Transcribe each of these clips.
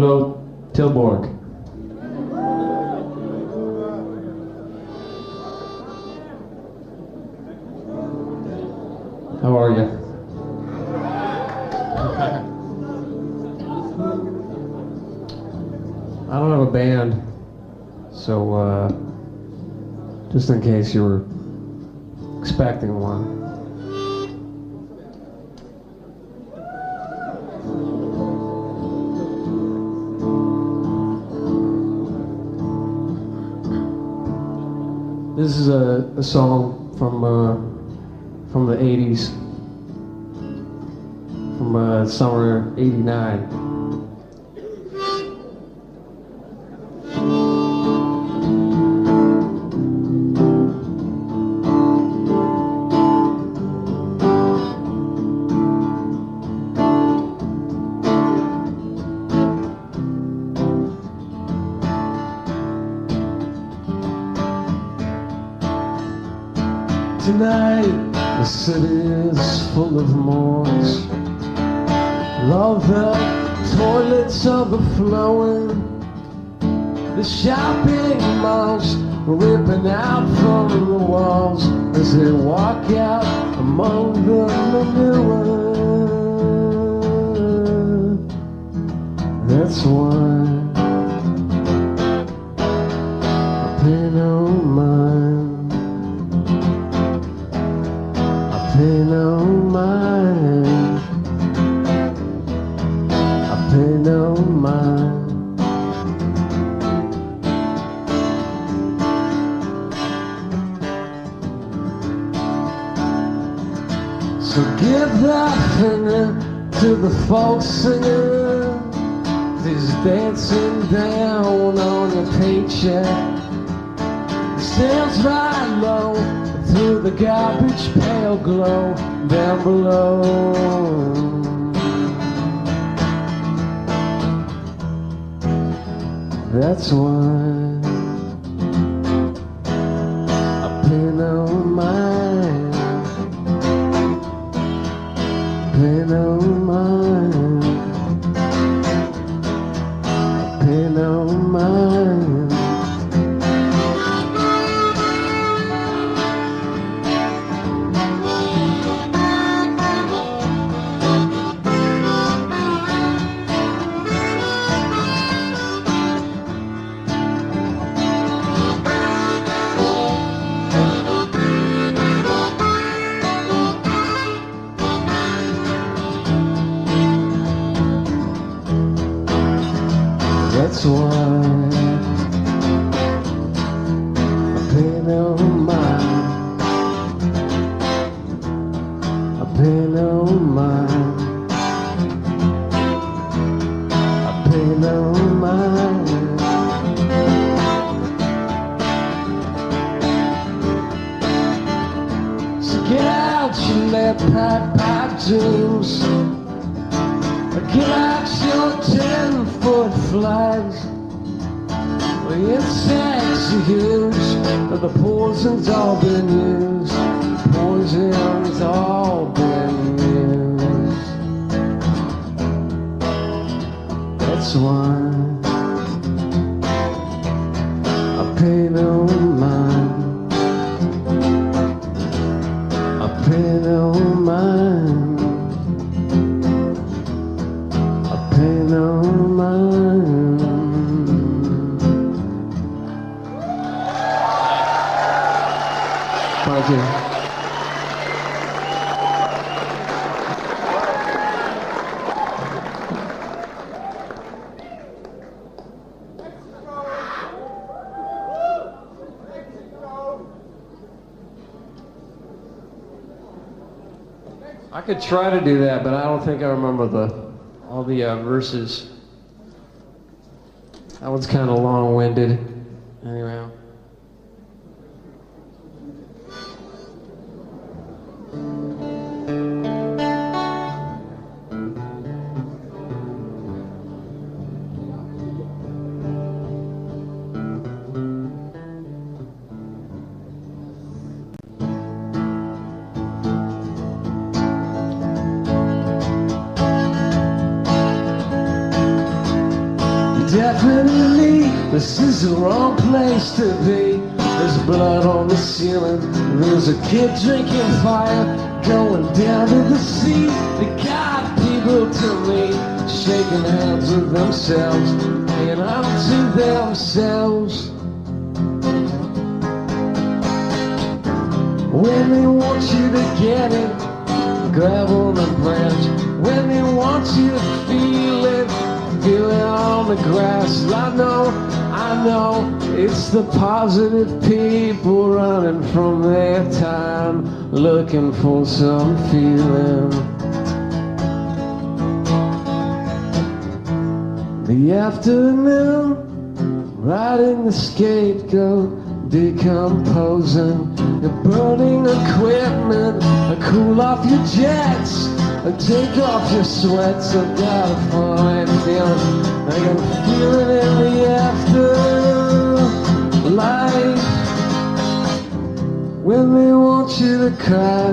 Hello, Tilburg. How are you? I don't have a band, so just in case you were expecting one. This is a song from the 80s, from summer '89. Tonight, the city is full of morgues. Love the toilets overflowing. The shopping malls ripping out from the walls as they walk out among the manure. That's why I pay no mind. Pay no mind. I pay no mind. So give that finger to the folk singer who's dancing down on your paycheck. He stands right low through the garbage pale glow down below. That's why I pay no mind. Pay no mind. Pay no mind. That's why I pay no mind. I pay no mind. I pay no mind. So get out your lead pipe dreams. Get out your 10-foot flags. The insects are huge, but the poison's all been used. Poison's all been used. That's why I pay no mind. I pay no mind. Pay no mind. Thank you. I could try to do that, but I don't think I remember all the verses. That one's kind of long-winded. Anyway. This is the wrong place to be. There's blood on the ceiling. There's a kid drinking fire, going down to the sea. They got people to me, shaking hands with themselves, hanging on to themselves. When they want you to get it, grab on the branch. When they want you to feel it on the grass. I know, it's the positive people running from their time, looking for some feeling. The afternoon, riding the scapegoat, decomposing, you're burning equipment, cool off your jets, take off your sweats. I've got a fine feeling, I got a feeling in the afterlife. When they want you to cry,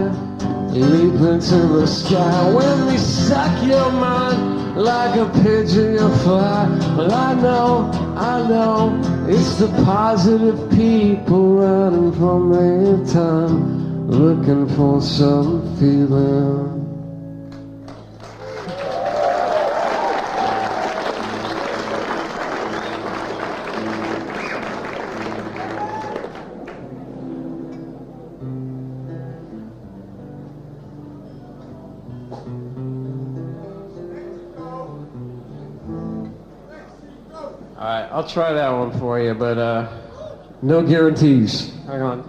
leap into the sky. When they suck your mind like a pigeon you fly. Well, I know, it's the positive people running from their time, looking for some feeling. Alright, I'll try that one for you, but no guarantees. Hang on.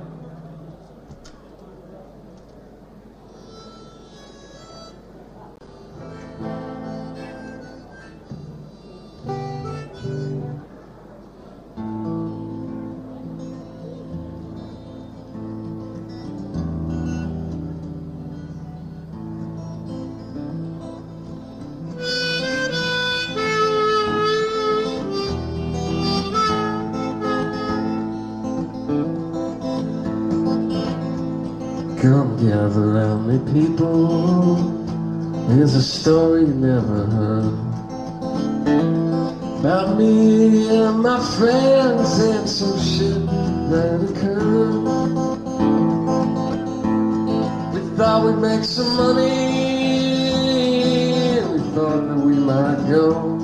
Come gather round me, people. Here's a story you never heard about me and my friends and some shit that occurred. We thought we'd make some money, and we thought that we might go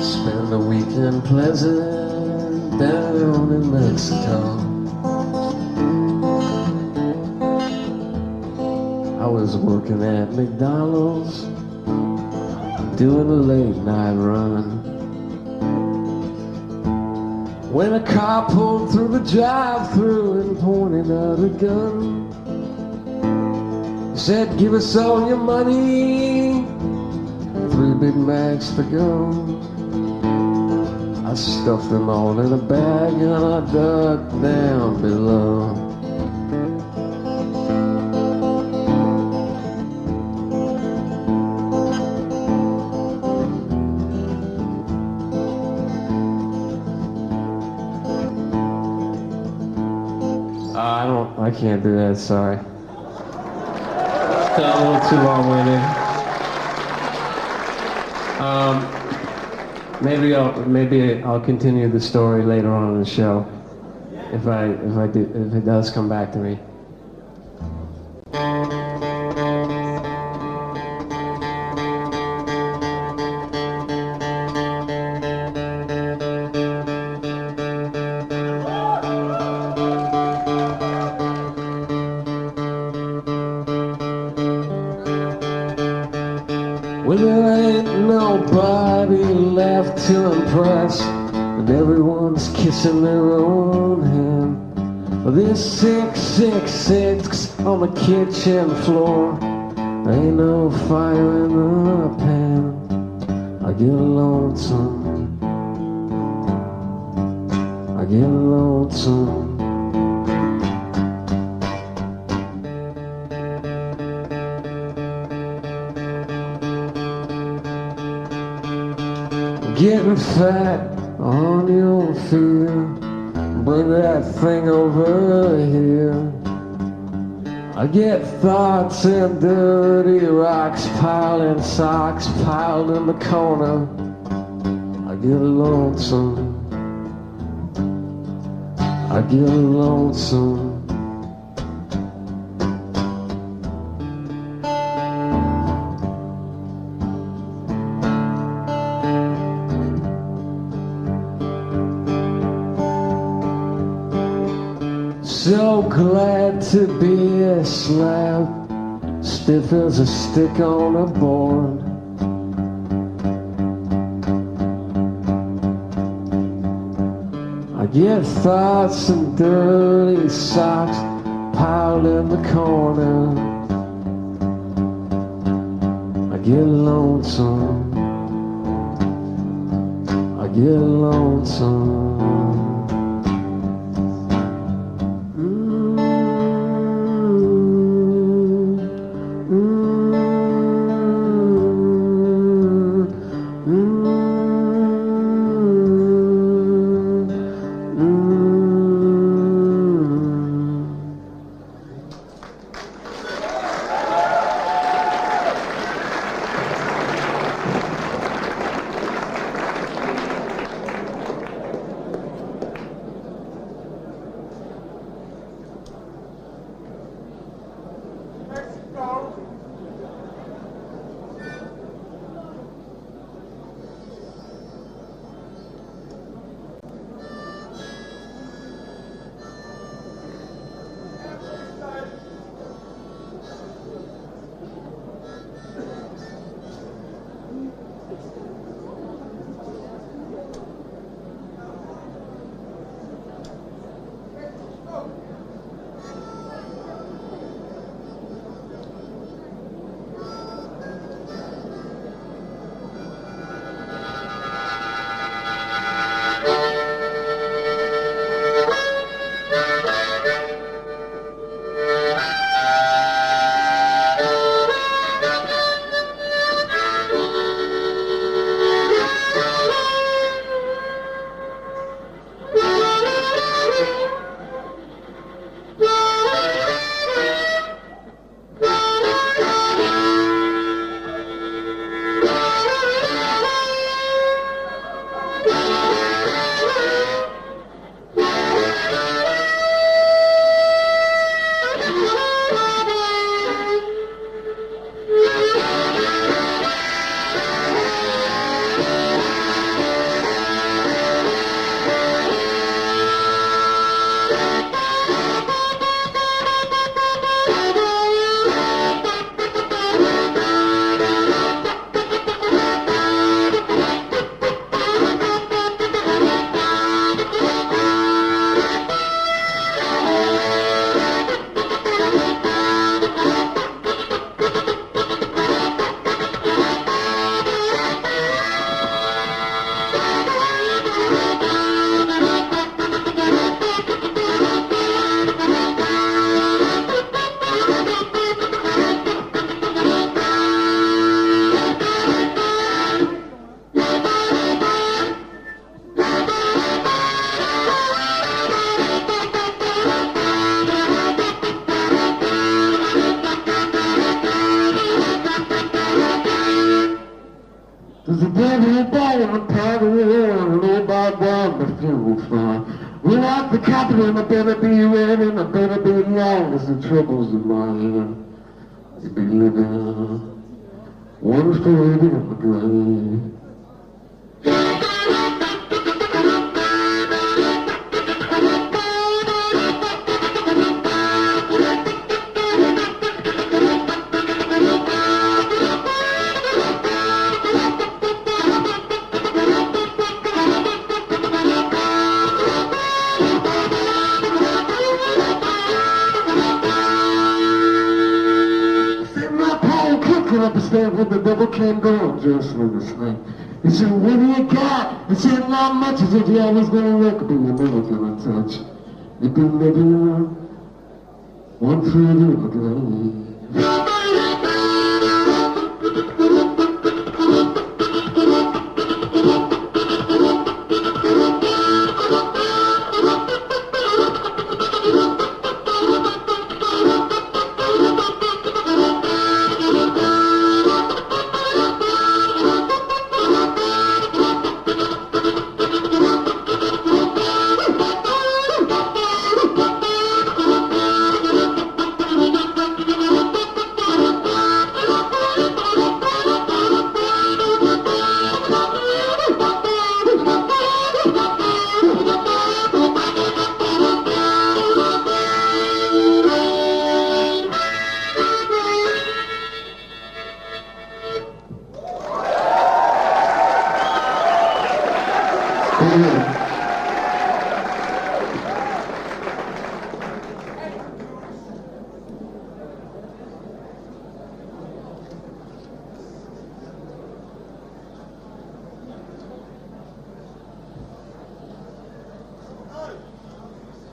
spend a weekend pleasant down in Mexico. I was working at McDonald's, doing a late night run, when a car pulled through the drive-thru and pointed out a gun. He said, give us all your money, 3 Big Macs to go. I stuffed them all in a bag and I ducked down below. I can't do that, sorry. It's a little too long-winded. Maybe I'll continue the story later on in the show, if it does come back to me. Well, there ain't nobody left to impress, and everyone's kissing their own hand. Well, there's 666 on the kitchen floor. There ain't no fire in the pan. I get lonesome. I get lonesome. Getting fat on your fear, bring that thing over here. I get thoughts and dirty rocks piled in socks piled in the corner. I get lonesome. I get lonesome. So glad to be a slab, stiff as a stick on a board. I get thoughts and dirty socks piled in the corner. I get lonesome. I get lonesome. There's a devil ball in the party, and nobody down the funeral front. We like the capital, and I better be ready, and I better be young as the troubles of my head. You be living one foot in the grave. When the devil came down just like a snake, he said, what do you got? He said, not much, as if you always gonna look, but you're never gonna touch. You've been living one foot in the grave.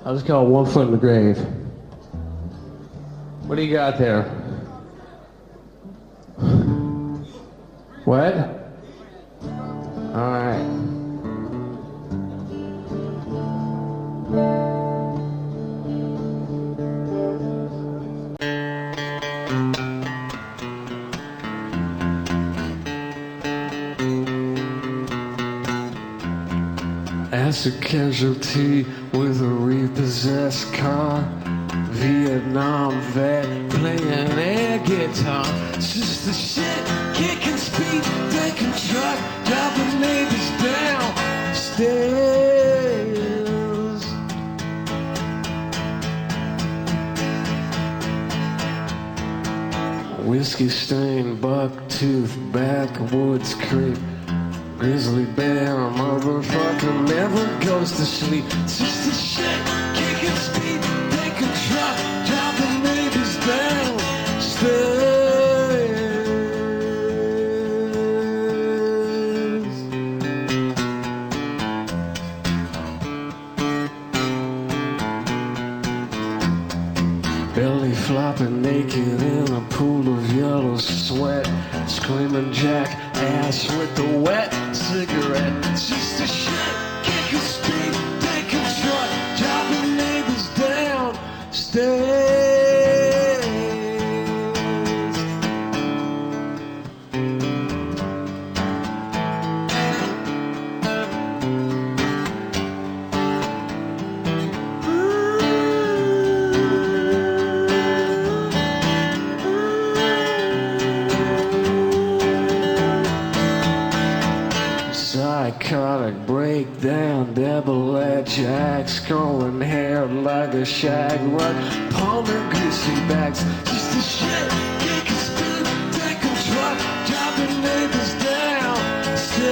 I'll just call it 1 foot in the grave. What do you got there? What? All right. As a casualty with a repossessed car, Vietnam vet playing air guitar. Just the shit, kicking speed, taking truck, driving neighbors downstairs. Whiskey stained bucktooth backwoods creep. Grizzly bear, motherfucker, never goes to sleep. It's just a shit, kicking speed, taking truck, driving neighbors downstairs. Belly flopping naked in a pool of yellow sweat, screaming jackass with the wet cigarette. It's just a shit, kicking speed, taking truck, driving neighbors downstairs. Psychotic breakdown, double edge jacks, curling hair like a shag rug, palming greasy bags. Just a shit, kicking speed, taking truck, driving neighbors downstairs.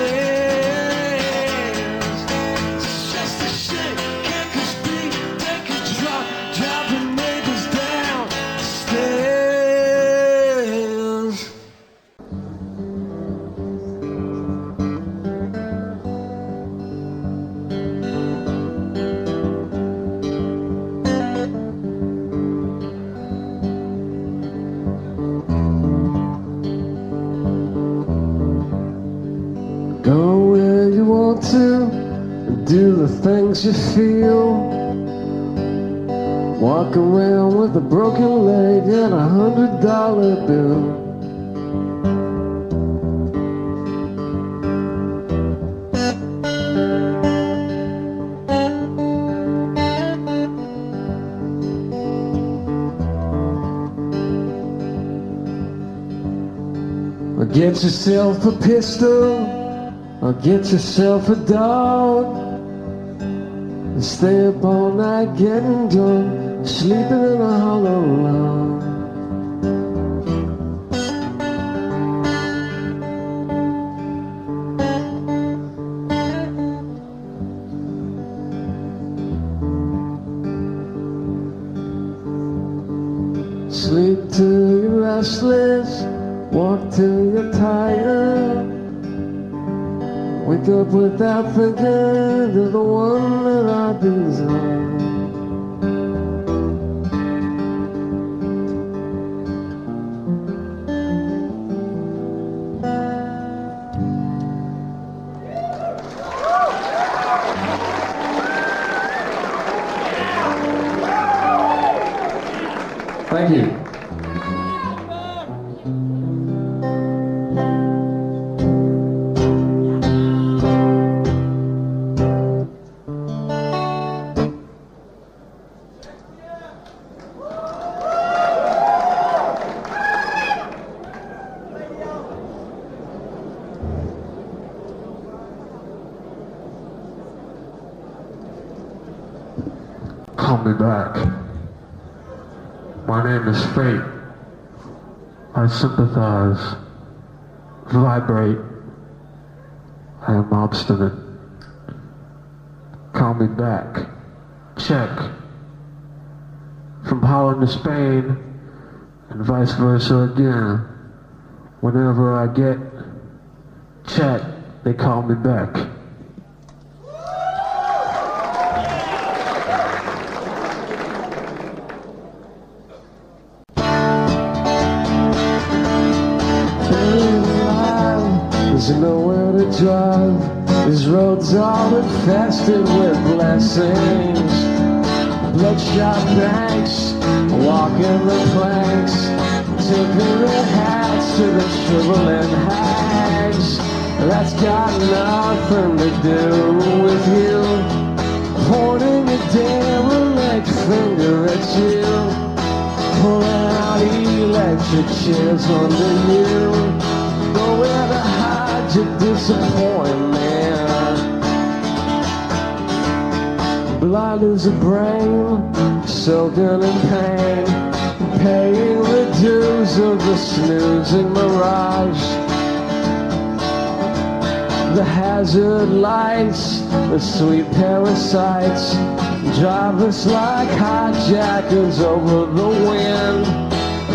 It's just a shit, kicking speed, taking truck, driving neighbors downstairs. Go where you want to, and do the things you feel. Walk around with a broken leg and $100 bill. Or get yourself a pistol, or get yourself a dog, and stay up all night getting drunk, sleeping in a hollow log. Sleep till you're restless, walk till you're tired. Wake up without thinking, you're the one that I desire. Thank you. Call me back. My name is Fate. I sympathize, vibrate. I am obstinate. Call me back. Check. From Holland to Spain, and vice versa again. Whenever I get check, they call me back. There's nowhere to drive. These roads all infested with blessings. Bloodshot banks, walking the planks, tipping their hats to the shriveling hags. That's got nothing to do with you, pointing a derelict finger at you, pulling out electric chairs under you. Nowhere to hide your disappointment. Blind as a brain, soaking in pain, paying the dues of the snoozing mirage. The hazard lights, the sweet parasites, drive us like hijackers over the wind.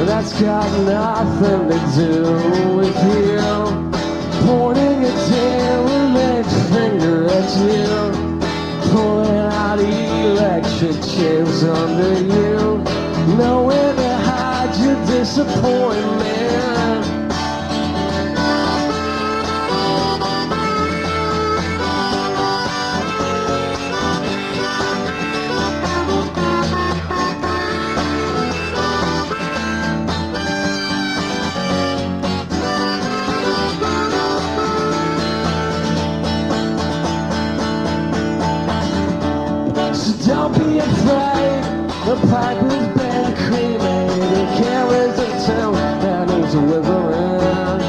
That's got nothing to do with you, pointing a derelict finger at you, pulling out electric chairs under you. Nowhere to hide your disappointment. Don't be afraid, the pipe has been cremated, carries a tone that is withering.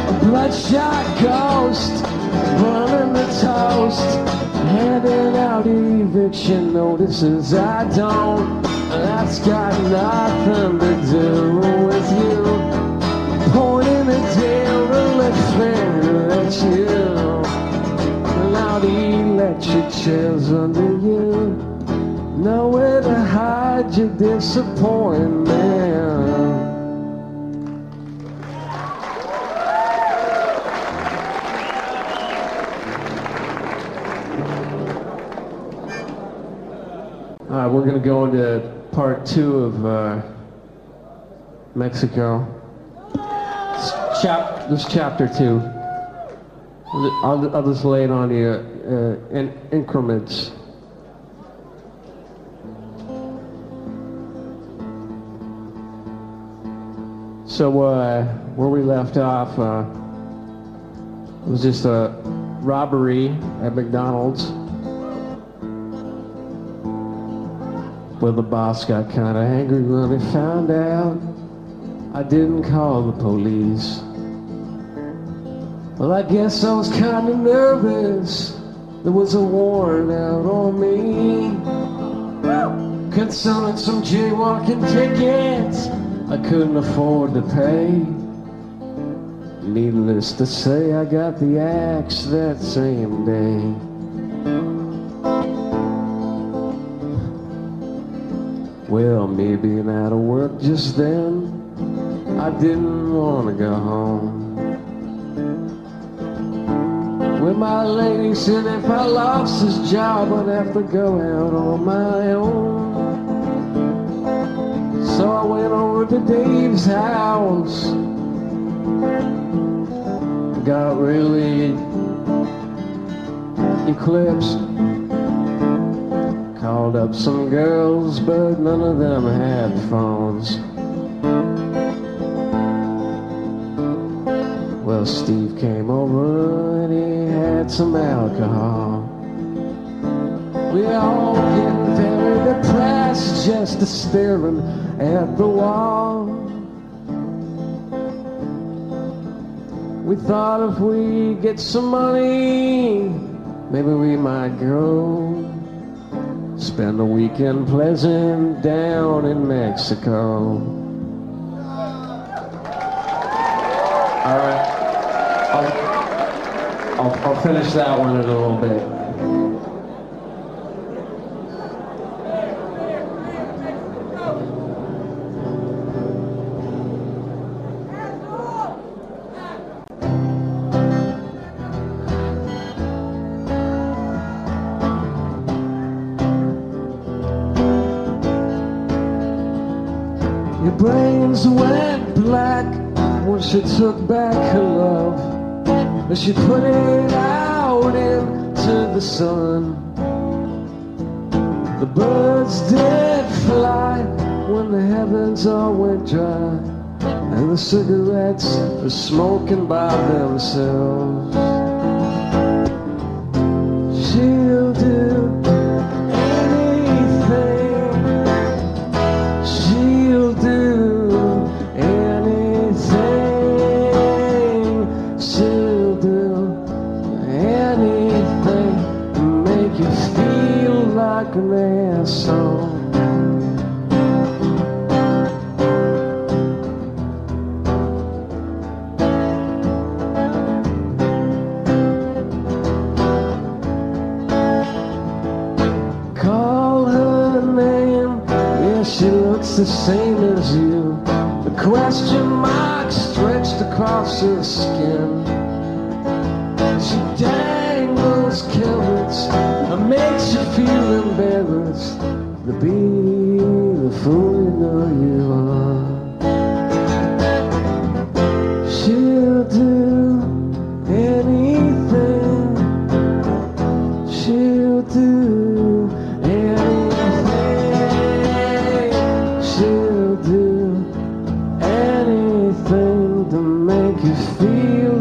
A bloodshot ghost, burning the toast, handing out eviction notices. I don't, that's got nothing to do with you, pointing a derelict finger at you. Out electric chairs under you, nowhere to hide your disappointment. All right, we're going to go into part 2 of Mexico. This is chapter 2. I'll just lay it on you in increments. So where we left off it was just a robbery at McDonald's where the boss got kind of angry when he found out I didn't call the police. Well, I guess I was kind of nervous. There was a warrant out on me concerning some jaywalking tickets I couldn't afford to pay. Needless to say, I got the axe that same day. Well, me being out of work just then, I didn't want to go home. Well, my lady said if I lost this job, I'd have to go out on my own. So I went over to Dave's house, got really eclipsed, called up some girls, but none of them had phones. Well, Steve came over and he had some alcohol. We all getting very depressed, just staring at the wall. We thought if we get some money, maybe we might go spend a weekend pleasant down in Mexico. All right. I'll finish that one in a little bit. Your brains went black, when she took back her love, and she put it out into the sun. The birds did fly when the heavens all went dry, and the cigarettes are smoking by themselves. She'll do anything. She'll do anything. She'll do anything to make you feel like an asshole. The same as you. The question mark stretched across her skin. She dangles carrots and makes you feel embarrassed to be the fool you know you are. She'll do anything. She'll do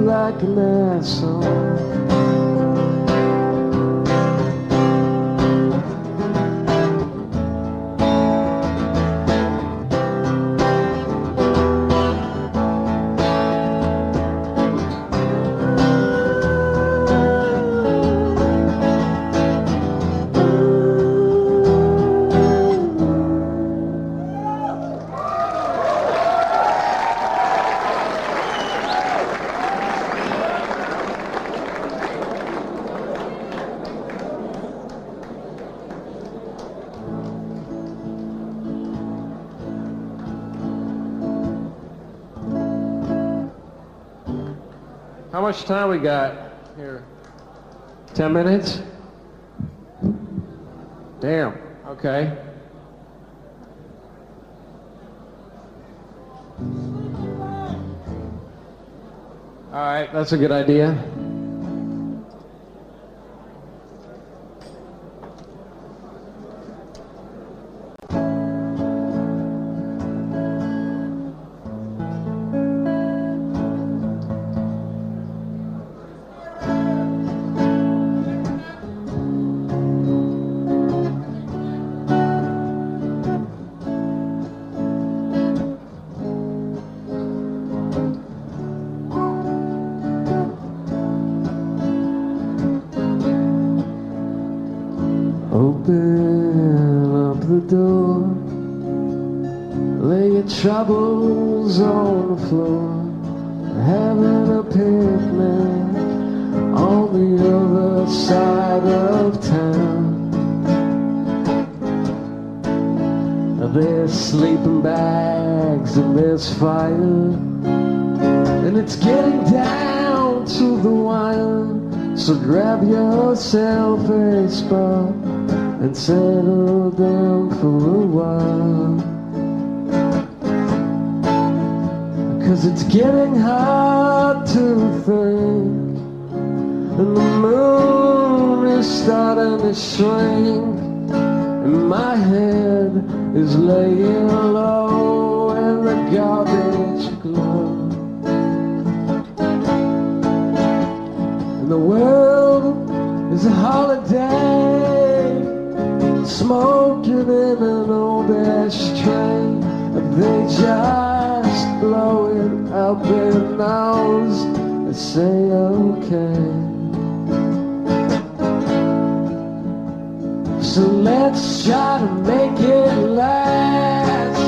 like an asshole. How much time we got here? 10 minutes? Damn, okay. All right, that's a good idea. Open up the door, lay your troubles on the floor, having a picnic on the other side of town. There's sleeping bags and there's fire, and it's getting down to the wire. So grab yourself a spot and settle down for a while, 'cause it's getting hard to think, and the moon is starting to shrink, and my head is laying low in the garbage glow, and the world is a holiday, smoking in an old ashtray, and they just blow it out their nose and say okay. So let's try to make it last.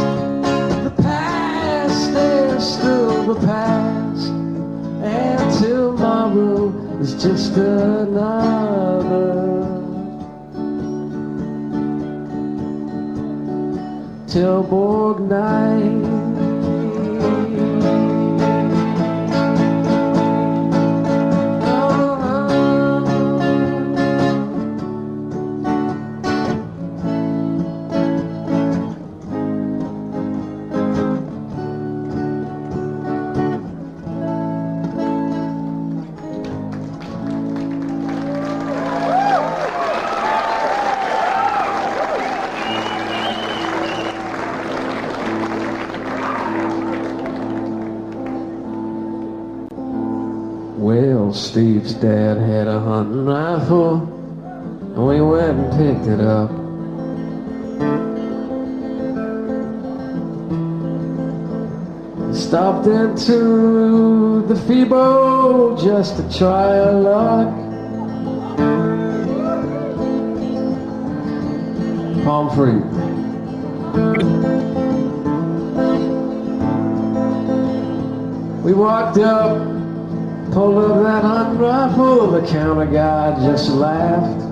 The past is still the past, and tomorrow is just another Tilburg night. Well, Steve's dad had a hunting rifle, and we went and picked it up. Stopped into the Phoebo just to try our luck. Palm free. We walked up, pulled up that hunting rifle, the counter guy just laughed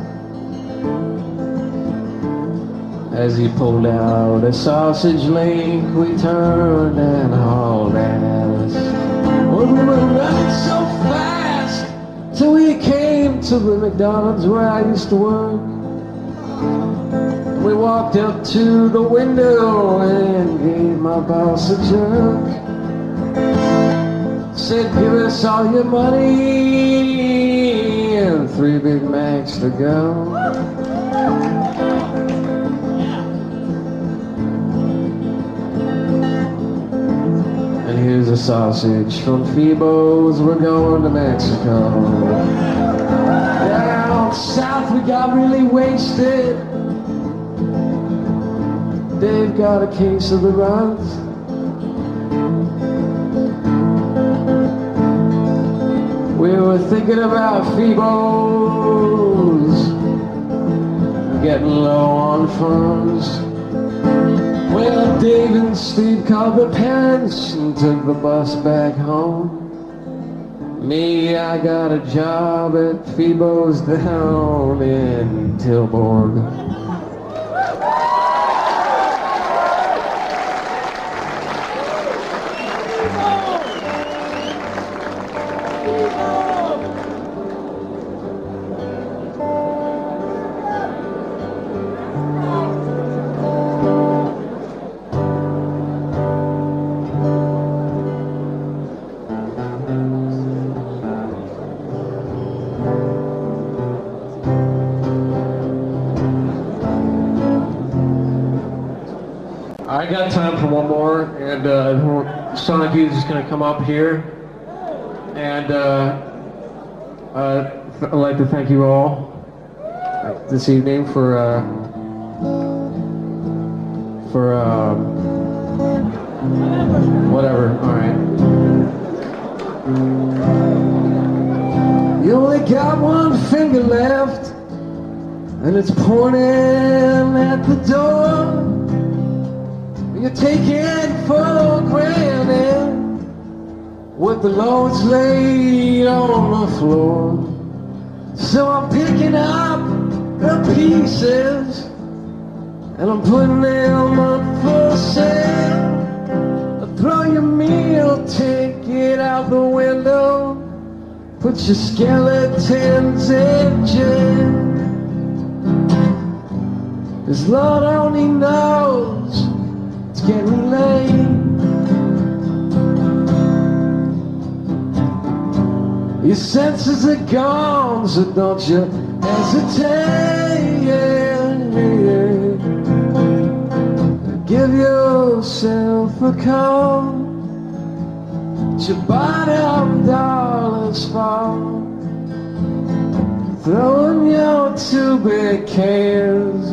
as he pulled out a sausage link. We turned and hauled ass. Well, we were running so fast till we came to the McDonald's where I used to work. We walked up to the window and gave my boss a jerk. Said, give us all your money and 3 Big Macs to go. And here's a sausage from Phoebo's, we're going to Mexico. Down south we got really wasted. Dave got a case of the runs. We were thinking about Phoebo's, getting low on funds. Well, Dave and Steve called their parents and took the bus back home. Me, I got a job at Phoebo's down in Tilburg. I got time for one more, and Cyanide is just going to come up here, and I'd like to thank you all this evening for whatever. All right. You only got one finger left, and it's pointing at the door. You take it for granted with the loads laid on the floor. So I'm picking up the pieces and I'm putting them up for sale. I throw your meal ticket out the window, put your skeletons in jail. 'Cause Lord only knows it's getting late. Your senses are gone, so don't you hesitate. Give yourself a call. It's your bottom dollar's fall. Throwing your 2 big cans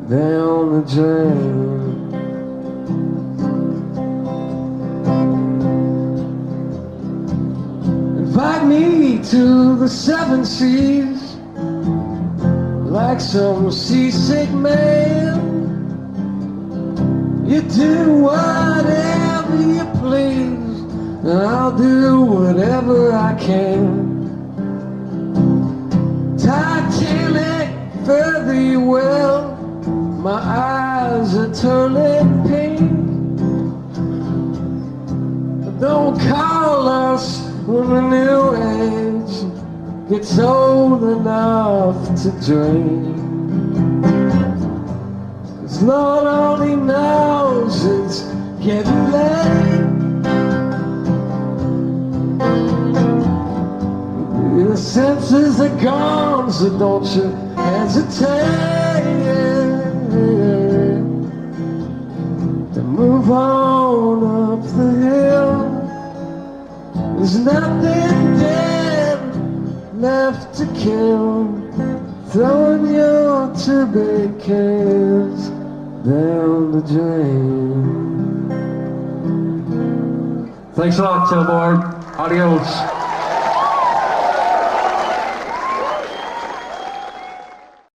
down the drain. Invite me to the 7 seas like some seasick man. You do whatever you please, and I'll do whatever I can. Titanic, fare thee well, my eyes are turning pink. Don't call us when the new age gets old enough to drink. 'Cause Lord only knows it's getting late. Your senses are gone, so don't you hesitate to move on up the hill. There's nothing dead left to kill, throwing your two big cans down the drain. Thanks a lot, Tilburg. Adios.